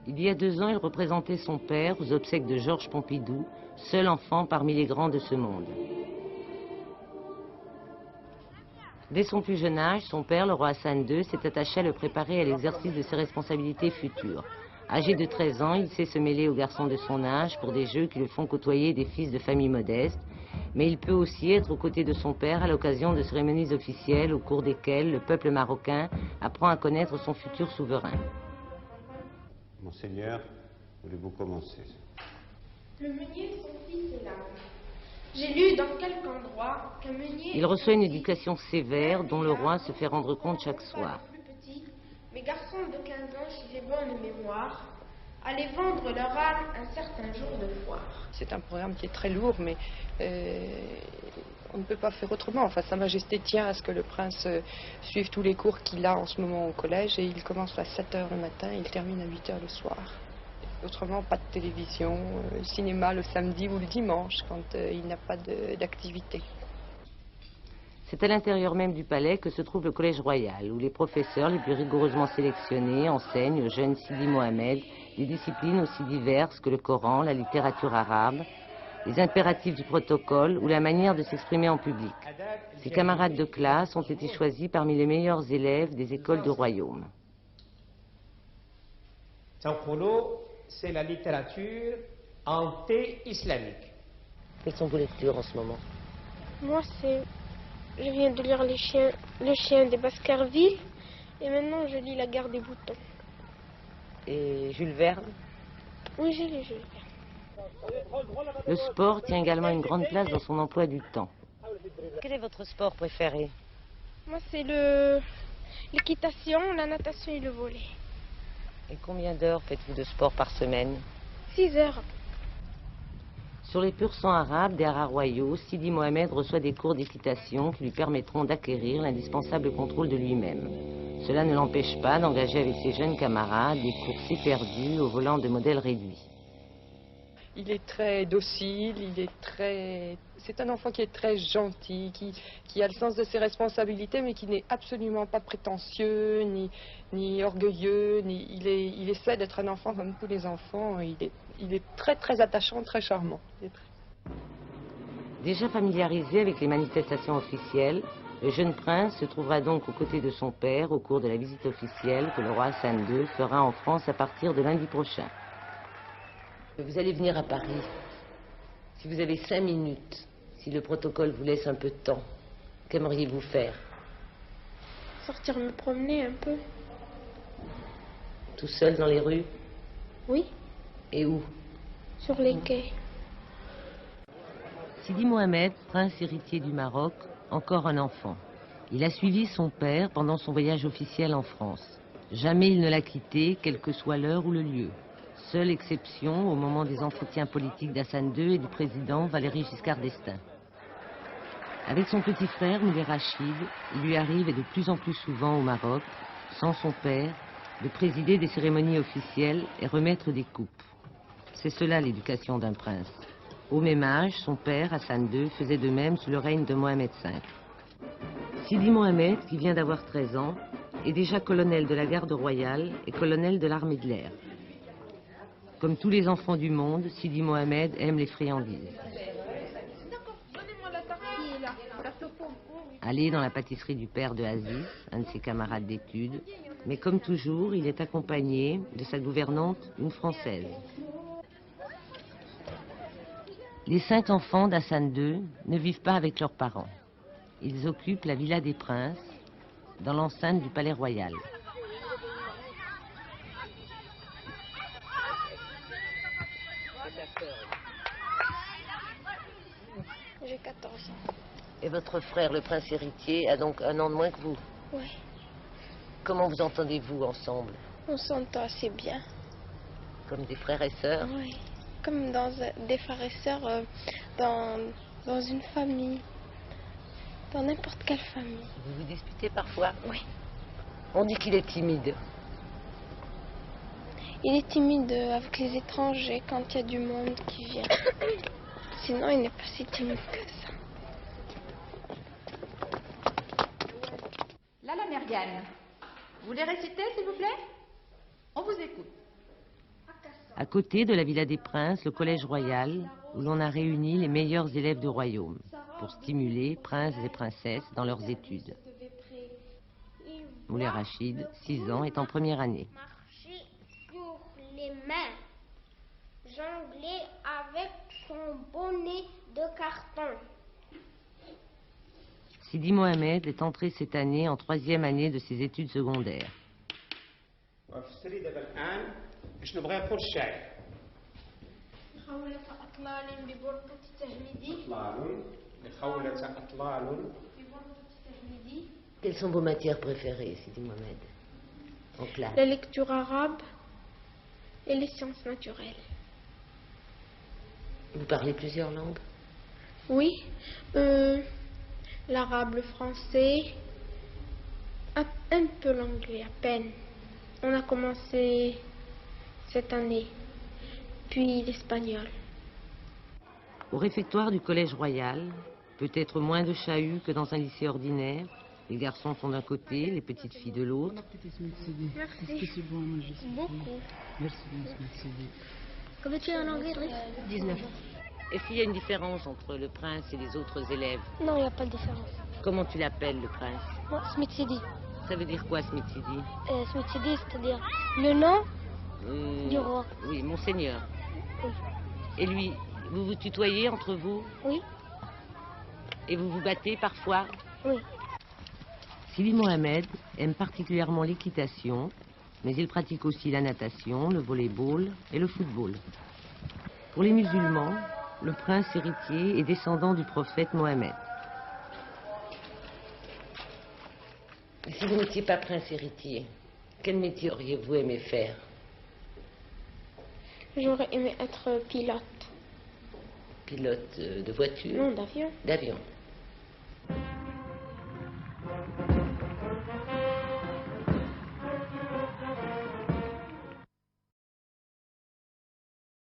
Il y a 2 ans, il représentait son père aux obsèques de Georges Pompidou, seul enfant parmi les grands de ce monde. Dès son plus jeune âge, son père, le roi Hassan II, s'est attaché à le préparer à l'exercice de ses responsabilités futures. Âgé de 13 ans, il sait se mêler aux garçons de son âge pour des jeux qui le font côtoyer des fils de familles modestes, mais il peut aussi être aux côtés de son père à l'occasion de cérémonies officielles au cours desquelles le peuple marocain apprend à connaître son futur souverain. Monseigneur, voulez-vous commencer? Le meunier, son fils est là. J'ai lu dans quelque endroit qu'un meunier... Il reçoit une éducation sévère dont le roi se fait rendre compte chaque soir. Mes garçons de 15 ans, si j'ai bonne mémoire, allaient vendre leur âme un certain jour de foire. C'est un programme qui est très lourd, mais on ne peut pas faire autrement. Enfin, Sa Majesté tient à ce que le prince suive tous les cours qu'il a en ce moment au collège, et il commence à 7 h le matin et il termine à 8 h le soir. Autrement, pas de télévision, cinéma le samedi ou le dimanche, quand il n'a pas d'activité. C'est à l'intérieur même du palais que se trouve le Collège Royal, où les professeurs les plus rigoureusement sélectionnés enseignent au jeune Sidi Mohamed des disciplines aussi diverses que le Coran, la littérature arabe, les impératifs du protocole ou la manière de s'exprimer en public. Ses camarades de classe ont été choisis parmi les meilleurs élèves des écoles du royaume. Sankholo, c'est la littérature anté-islamique. Quelles sont vos lectures en ce moment? Moi, je viens de lire Le chien des Baskerville, et maintenant je lis La guerre des boutons. Et Jules Verne? Oui, j'ai lu Jules Verne. Le sport tient également une grande place dans son emploi du temps. Quel est votre sport préféré? Moi, c'est l'équitation, la natation et le volley. Et combien d'heures faites-vous de sport par semaine? 6 heures. Sur les pur sang arabes des haras royaux, Sidi Mohamed reçoit des cours d'équitation qui lui permettront d'acquérir l'indispensable contrôle de lui-même. Cela ne l'empêche pas d'engager avec ses jeunes camarades des courses éperdues au volant de modèles réduits. Il est très docile, c'est un enfant qui est très gentil, qui a le sens de ses responsabilités, mais qui n'est absolument pas prétentieux, ni orgueilleux, il essaie d'être un enfant comme tous les enfants. Il est très très attachant, très charmant. Déjà familiarisé avec les manifestations officielles, le jeune prince se trouvera donc aux côtés de son père au cours de la visite officielle que le roi Hassan II fera en France à partir de lundi prochain. Vous allez venir à Paris. Si vous avez 5 minutes, si le protocole vous laisse un peu de temps, qu'aimeriez-vous faire? Sortir me promener un peu. Tout seul dans les rues? Oui. Et où? Sur les quais. Sidi Mohamed, prince héritier du Maroc, encore un enfant. Il a suivi son père pendant son voyage officiel en France. Jamais il ne l'a quitté, quelle que soit l'heure ou le lieu. Seule exception au moment des entretiens politiques d'Hassan II et du président Valéry Giscard d'Estaing. Avec son petit frère, Moulay Rachid, il lui arrive, et de plus en plus souvent au Maroc, sans son père, de présider des cérémonies officielles et remettre des coupes. C'est cela l'éducation d'un prince. Au même âge, son père, Hassan II, faisait de même sous le règne de Mohamed V. Sidi Mohamed, qui vient d'avoir 13 ans, est déjà colonel de la garde royale et colonel de l'armée de l'air. Comme tous les enfants du monde, Sidi Mohamed aime les friandises. Aller dans la pâtisserie du père de Aziz, un de ses camarades d'études, mais comme toujours, il est accompagné de sa gouvernante, une Française. Les 5 enfants d'Hassan II ne vivent pas avec leurs parents. Ils occupent la Villa des Princes, dans l'enceinte du Palais Royal. J'ai 14 ans. Et votre frère, le prince héritier, a donc 1 an de moins que vous? Oui. Comment vous entendez-vous ensemble? On s'entend assez bien. Comme des frères et sœurs? Oui. Comme des frères et sœurs dans une famille. Dans n'importe quelle famille. Vous vous disputez parfois? Oui. On dit qu'il est timide. Il est timide avec les étrangers quand il y a du monde qui vient. Sinon, il n'est pas si timide que ça. Lalla Mergane, vous voulez réciter, s'il vous plaît? On vous écoute. À côté de la Villa des Princes, le Collège Royal, où l'on a réuni les meilleurs élèves du royaume pour stimuler princes et princesses dans leurs études. Moulay Rachid, 6 ans, est en première année. Marcher sur les mains, jongler avec son bonnet de carton. Sidi Mohamed est entré cette année en 3e année de ses études secondaires. Quelles sont vos matières préférées, Sidi Mohamed, en classe? La lecture arabe et les sciences naturelles. Vous parlez plusieurs langues? Oui, l'arabe, le français, un peu l'anglais, à peine. On a commencé cette année, puis l'espagnol. Au réfectoire du Collège Royal, peut-être moins de chahut que dans un lycée ordinaire. Les garçons sont d'un côté, les petites filles de l'autre. Merci. Beaucoup. Combien tu es en anglais, Driss? 19. Est-ce qu'il y a une différence entre le prince et les autres élèves? Non, il n'y a pas de différence. Comment tu l'appelles, le prince? Moi, Smith Sidi. Ça veut dire quoi, Smith Sidi? Smith Sidi, c'est-à-dire le nom du roi. Oui, monseigneur. Oui. Et lui, vous vous tutoyez entre vous? Oui. Et vous vous battez parfois? Oui. Sidi Mohamed aime particulièrement l'équitation, mais il pratique aussi la natation, le volley-ball et le football. Pour les musulmans, le prince héritier est descendant du prophète Mohammed. Si vous n'étiez pas prince héritier, quel métier auriez-vous aimé faire? J'aurais aimé être pilote. Pilote de voiture? Non, d'avion. D'avion.